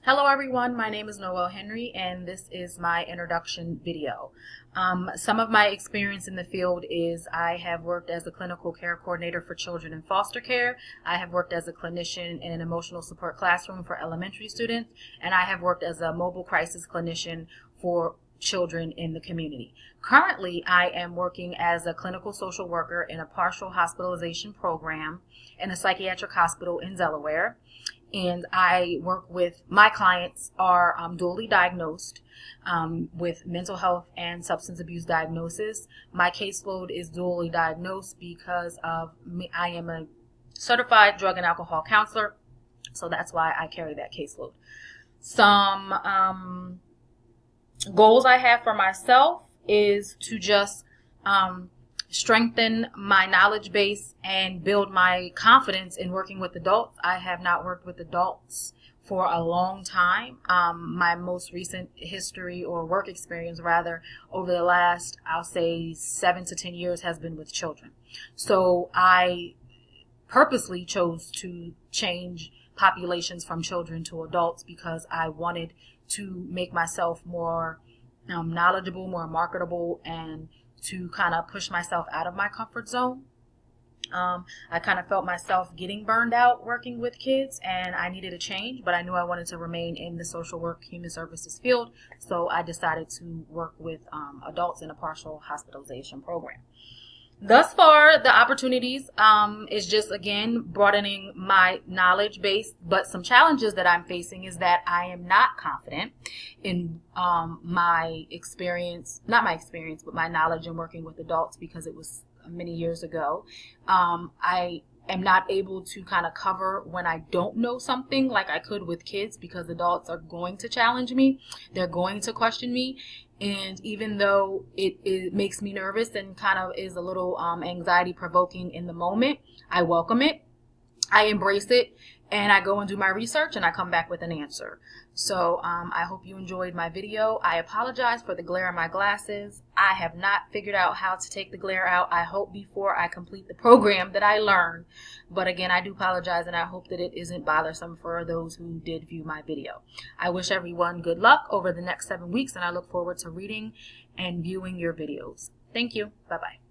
Hello everyone, my name is Noelle Henry and this is my introduction video. Some of my experience in the field is I have worked as a clinical care coordinator for children in foster care. I have worked as a clinician in an emotional support classroom for elementary students, and I have worked as a mobile crisis clinician for children in the community. Currently, I am working as a clinical social worker in a partial hospitalization program in a psychiatric hospital in Delaware. And I work with, my clients are dually diagnosed with mental health and substance abuse diagnosis. My caseload is dually diagnosed because of I am a certified drug and alcohol counselor, so that's why I carry that caseload. Some goals I have for myself is to just strengthen my knowledge base and build my confidence in working with adults. I have not worked with adults for a long time. My most recent history or work experience rather over the last, I'll say 7 to 10 years has been with children. So I purposely chose to change populations from children to adults because I wanted to make myself more knowledgeable, more marketable, and to kind of push myself out of my comfort zone. I kind of felt myself getting burned out working with kids and I needed a change, but I knew I wanted to remain in the social work, human services field, so I decided to work with adults in a partial hospitalization program. Thus far, the opportunities is just, again, broadening my knowledge base, but some challenges that I'm facing is that I am not confident in my experience, not my experience, but my knowledge in working with adults because it was many years ago. I am not able to kind of cover when I don't know something like I could with kids because adults are going to challenge me. They're going to question me. And even though it makes me nervous and kind of is a little anxiety provoking in the moment, I welcome it. I embrace it, and I go and do my research and I come back with an answer. So I hope you enjoyed my video. I apologize for the glare in my glasses. I have not figured out how to take the glare out. I hope before I complete the program that I learn. But again, I do apologize, and I hope that it isn't bothersome for those who did view my video. I wish everyone good luck over the next 7 weeks, and I look forward to reading and viewing your videos. Thank you. Bye-bye.